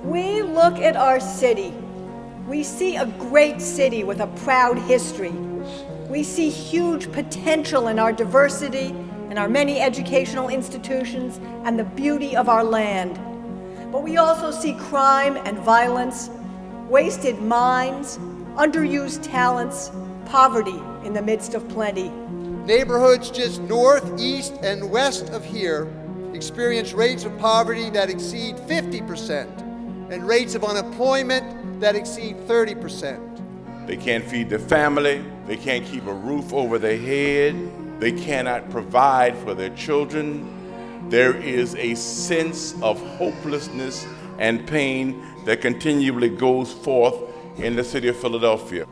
We look at our city. We see a great city with a proud history. We see huge potential in our diversity, in our many educational institutions, and the beauty of our land. But we also see crime and violence, wasted minds, underused talents, poverty in the midst of plenty. Neighborhoods just north, east, and west of here experience rates of poverty that exceed 50% and rates of unemployment that exceed 30%. They can't feed their family, they can't keep a roof over their head, they cannot provide for their children. There is a sense of hopelessness and pain that continually goes forth in the city of Philadelphia.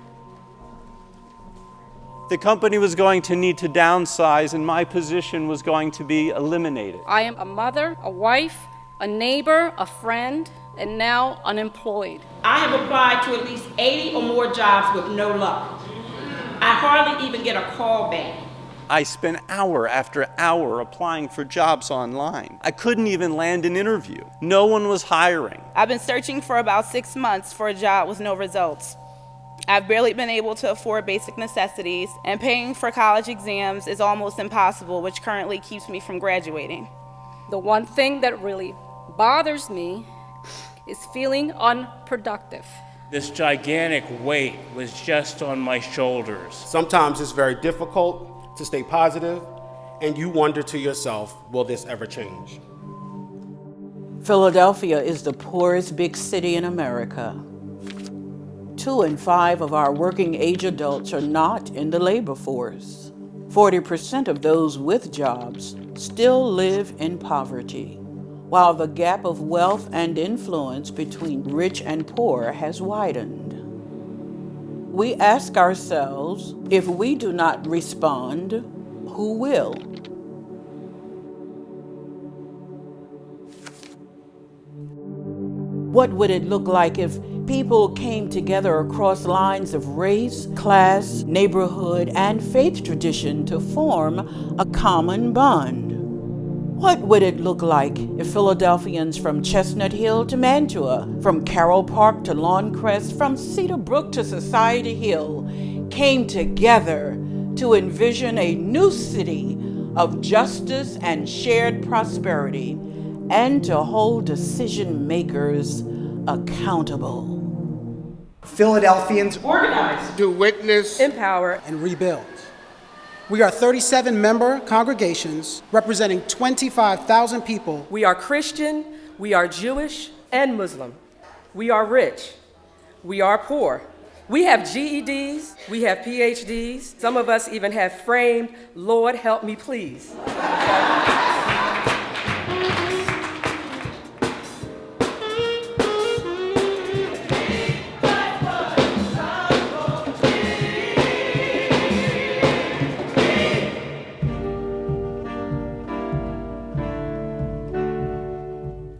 The company was going to need to downsize, and my position was going to be eliminated. I am a mother, a wife, a neighbor, a friend, and now unemployed. I have applied to at least 80 or more jobs with no luck. I hardly even get a call back. I spent hour after hour applying for jobs online. I couldn't even land an interview. No one was hiring. I've been searching for about 6 months for a job with no results. I've barely been able to afford basic necessities, and paying for college exams is almost impossible, which currently keeps me from graduating. The one thing that really bothers me is feeling unproductive. This gigantic weight was just on my shoulders. Sometimes it's very difficult to stay positive, and you wonder to yourself, will this ever change? Philadelphia is the poorest big city in America. 2 in 5 of our working age adults are not in the labor force. 40% of those with jobs still live in poverty, while the gap of wealth and influence between rich and poor has widened. We ask ourselves, if we do not respond, who will? What would it look like if people came together across lines of race, class, neighborhood, and faith tradition to form a common bond? What would it look like if Philadelphians from Chestnut Hill to Mantua, from Carroll Park to Lawncrest, from Cedar Brook to Society Hill came together to envision a new city of justice and shared prosperity, and to hold decision makers accountable? Philadelphians Organize, to witness, Empower, and rebuild. We are 37-member congregations representing 25,000 people. We are Christian, we are Jewish and Muslim. We are rich, we are poor. We have GEDs, we have PhDs. Some of us even have framed, "Lord help me please."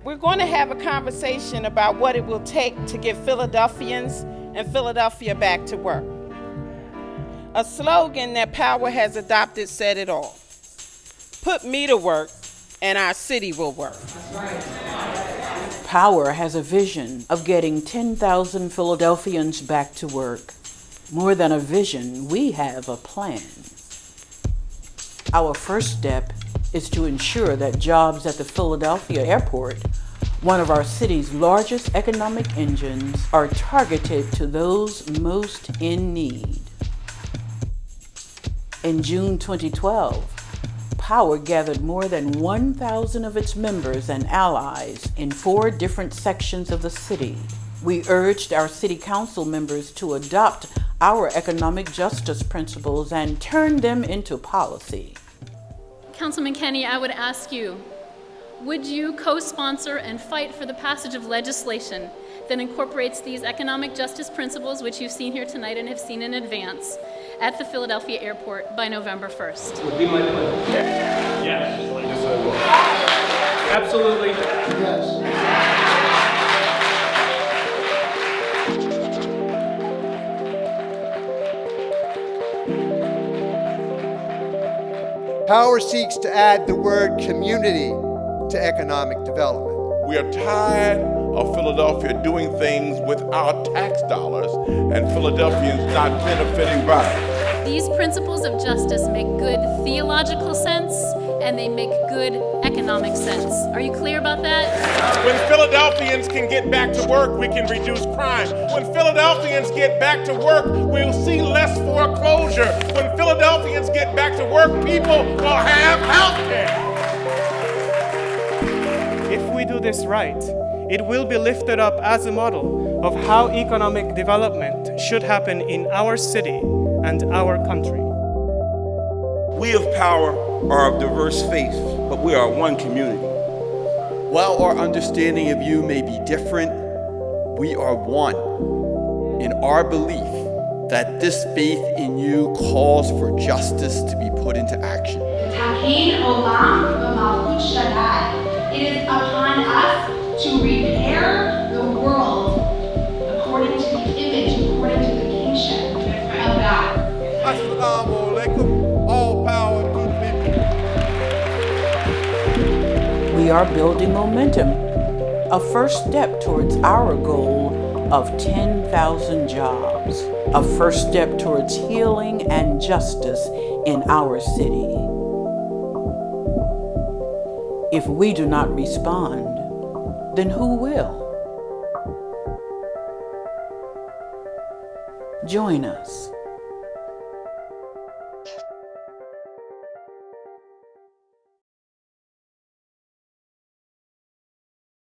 We're going to have a conversation about what it will take to get Philadelphians and Philadelphia back to work. A slogan that Power has adopted said it all. Put me to work and our city will work. Power has a vision of getting 10,000 Philadelphians back to work. More than a vision, we have a plan. Our first step is to ensure that jobs at the Philadelphia airport, one of our city's largest economic engines, are targeted to those most in need. In June 2012, Power gathered more than 1,000 of its members and allies in 4 different sections of the city. We urged our city council members to adopt our economic justice principles and turn them into policy. Councilman Kenny, I would ask you, would you co-sponsor and fight for the passage of legislation that incorporates these economic justice principles, which you've seen here tonight and have seen in advance, at the Philadelphia airport by November 1st? Would be my pleasure. Yes. Yes, I will. Absolutely. yes. Power seeks to add the word community to economic development. We are tired of Philadelphia doing things with our tax dollars and Philadelphians not benefiting by it. These principles of justice make good theological sense and they make good economic sense. Are you clear about that? When Philadelphians can get back to work, we can reduce crime. When Philadelphians get back to work, we'll see less foreclosure. When Philadelphians get back to work, people will have health care. If we do this right, it will be lifted up as a model of how economic development should happen in our city and our country. We of power are of diverse faiths, but we are one community. While our understanding of you may be different, we are one in our belief that this faith in you calls for justice to be put into action. It is upon us to repair the world according to the image, according to the kingship of God. Assalamu alaikum. All power to the people. We are building momentum, a first step towards our goal of 10,000 jobs, a first step towards healing and justice in our city. If we do not respond, then who will? Join us.